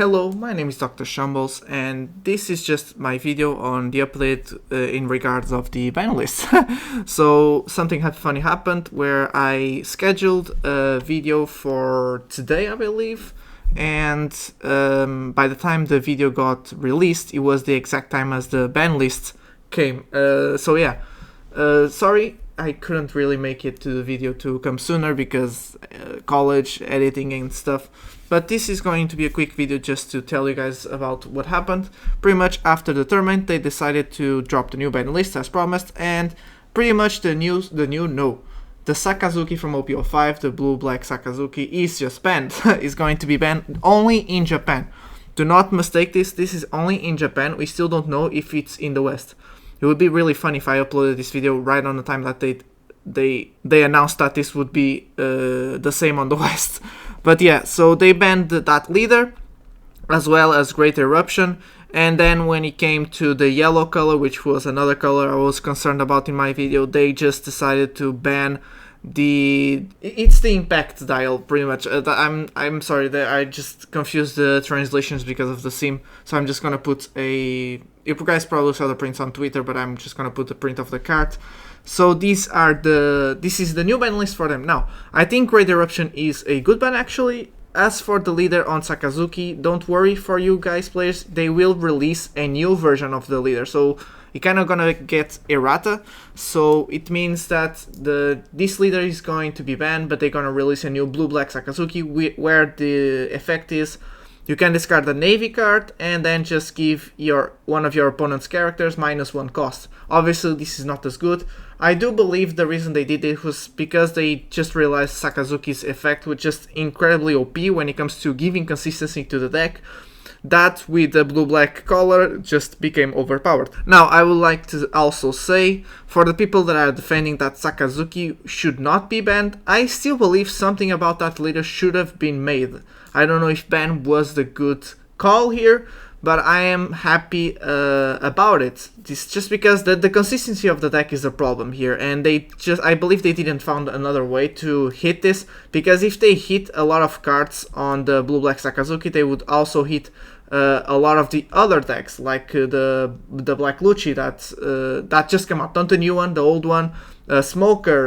Hello, my name is Dr. Shambles, and this is just my video on the update in regards of the Banlist. So something funny happened where I scheduled a video for today, I believe, and by the time the video got released, it was the exact time as the Banlist came. Sorry, I couldn't really make it to the video to come sooner because college, editing and stuff. But this is going to be a quick video just to tell you guys about what happened. Pretty much after the tournament, they decided to drop the new ban list as promised, and pretty much the Sakazuki from OP05, the blue-black Sakazuki, is just banned. Is going to be banned only in Japan. Do not mistake this. This is only in Japan. We still don't know if it's in the West. It would be really funny if I uploaded this video right on the time that they announced that this would be the same on the West. But yeah, so they banned that leader as well as Great Eruption, and then when it came to the yellow color, which was another color I was concerned about in my video, they just decided to ban it's the impact dial pretty much. I'm sorry that I just confused the translations because of the sim, so I'm just gonna put you guys probably saw the prints on Twitter, but I'm just gonna put the print of the card. So this is the new ban list for them. Now, I think Great Eruption is a good ban actually. As for the leader on Sakazuki, don't worry for you guys players, they will release a new version of the leader. So you're kind of gonna get errata. So it means that this leader is going to be banned, but they're gonna release a new blue-black Sakazuki where the effect is you can discard the Navy card and then just give one of your opponent's characters -1 cost. Obviously, this is not as good. I do believe the reason they did it was because they just realized Sakazuki's effect was just incredibly OP when it comes to giving consistency to the deck. That with the blue-black color just became overpowered. Now, I would like to also say, for the people that are defending that Sakazuki should not be banned, I still believe something about that leader should have been made. I don't know if ban was the good call here, but I am happy about it. This just because the consistency of the deck is a problem here, and I believe they didn't find another way to hit this, because if they hit a lot of cards on the blue-black Sakazuki, they would also hit a lot of the other decks, like the Black Lucci that just came out, not the new one, the old one, Smoker,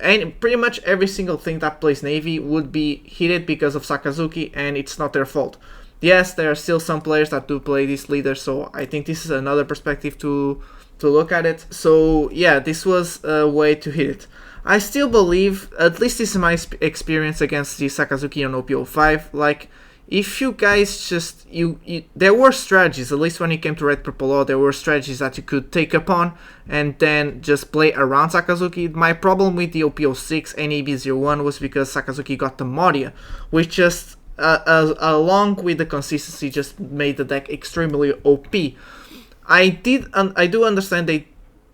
and pretty much every single thing that plays Navy would be hit because of Sakazuki, and it's not their fault. Yes, there are still some players that do play this leader, so I think this is another perspective to look at it. So yeah, this was a way to hit it. I still believe, at least this is my experience against the Sakazuki on OP05, like, if you guys just, there were strategies, at least when it came to Red Purple Law, there were strategies that you could take upon and then just play around Sakazuki. My problem with the OP06 and AB01 was because Sakazuki got the Moria, which just, along with the consistency, just made the deck extremely OP. I do understand they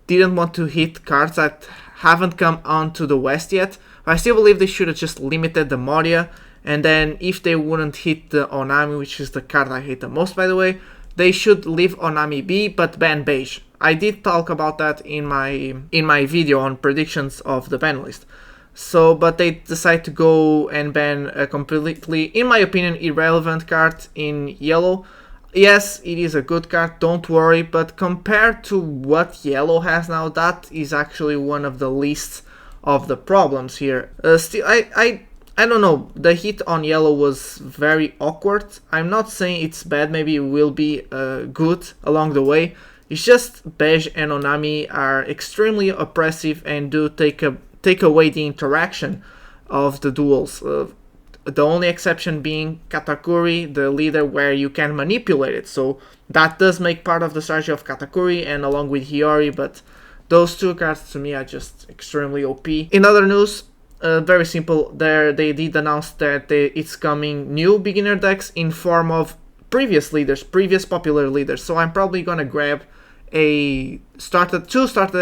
didn't want to hit cards that haven't come onto the West yet, but I still believe they should have just limited the Moria. And then if they wouldn't hit the Onami, which is the card I hate the most, by the way, they should leave Onami be, but ban Beige. I did talk about that in my video on predictions of the ban list. So, but they decide to go and ban a completely, in my opinion, irrelevant card in yellow. Yes, it is a good card, don't worry, but compared to what yellow has now, that is actually one of the least of the problems here. Still, I don't know, the hit on yellow was very awkward. I'm not saying it's bad, maybe it will be good along the way. It's just Beige and Onami are extremely oppressive and do take away the interaction of the duels. The only exception being Katakuri, the leader, where you can manipulate it. So that does make part of the strategy of Katakuri and along with Hiyori, but those two cards to me are just extremely OP. In other news, very simple, they did announce that it's coming new beginner decks in form of previous popular leaders. So I'm probably gonna grab two starter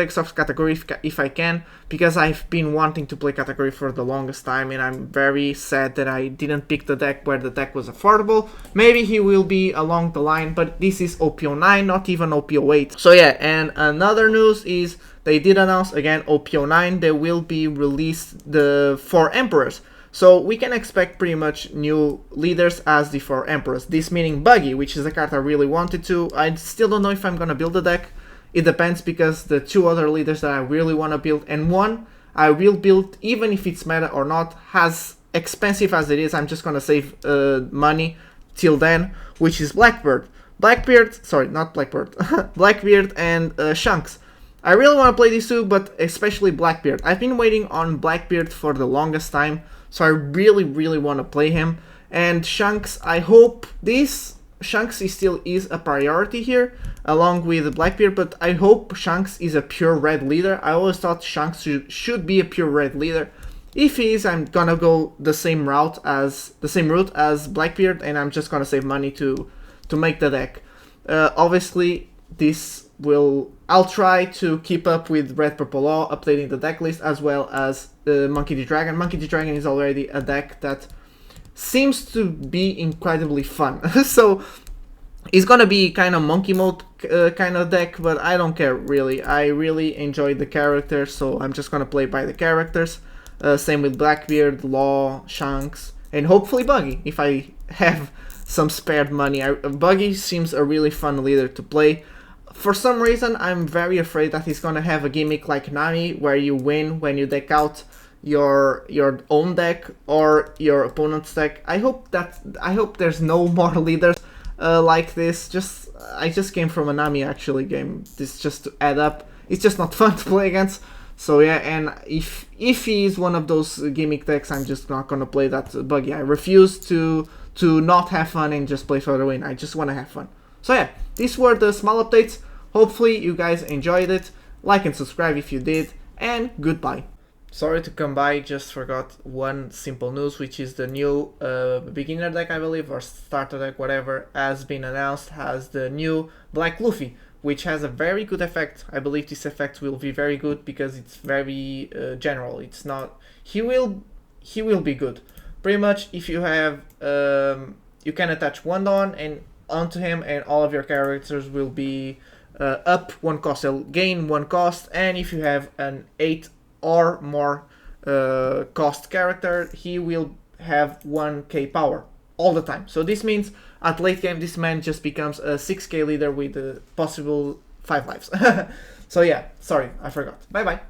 decks of Katakuri if I can, because I've been wanting to play Katakuri for the longest time, and I'm very sad that I didn't pick the deck where the deck was affordable. Maybe he will be along the line, but this is OP09, not even OP08. So yeah, and another news is they did announce again OP09, they will be released for Emperors. So we can expect pretty much new leaders as the 4 Emperors. This meaning Buggy, which is a card I really wanted to. I still don't know if I'm gonna build a deck. It depends, because the 2 other leaders that I really want to build, and one I will build even if it's meta or not, as expensive as it is, I'm just gonna save money till then, which is Blackbeard. Not Blackbeard, Blackbeard and Shanks. I really want to play these two, but especially Blackbeard. I've been waiting on Blackbeard for the longest time, so I really want to play him. And Shanks, I hope Shanks still is a priority here, along with Blackbeard, but I hope Shanks is a pure red leader. I always thought Shanks should be a pure red leader. If he is, I'm gonna go the same route as Blackbeard, and I'm just gonna save money to make the deck. Obviously, I'll try to keep up with Red Purple Law, updating the deck list, as well as Monkey D. Dragon. Monkey D. Dragon is already a deck that seems to be incredibly fun. So it's gonna be kind of monkey mode kind of deck, but I don't care really. I really enjoy the characters, so I'm just gonna play by the characters. Same with Blackbeard, Law, Shanks, and hopefully Buggy if I have some spared money. Buggy seems a really fun leader to play. For some reason, I'm very afraid that he's gonna have a gimmick like Nami, where you win when you deck out your own deck or your opponent's deck. I hope there's no more leaders like this. I just came from a Nami actually game. This just to add up. It's just not fun to play against. So yeah, and if he is one of those gimmick decks, I'm just not gonna play that Buggy. I refuse to not have fun and just play for the win. I just want to have fun. So yeah, these were the small updates. Hopefully you guys enjoyed it. Like and subscribe if you did, and goodbye. Sorry to come by, just forgot one simple news, which is the new beginner deck, I believe, or starter deck, whatever, has been announced, has the new Black Luffy, which has a very good effect. I believe this effect will be very good because it's very general. It's not... He will be good. Pretty much, if you have... you can attach one Dawn and onto him, and all of your characters will be up 1 cost. They'll gain 1 cost, and if you have an 8 or more cost character, he will have 1k power all the time. So this means at late game, this man just becomes a 6k leader with a possible 5 lives. So yeah, sorry, I forgot. Bye bye.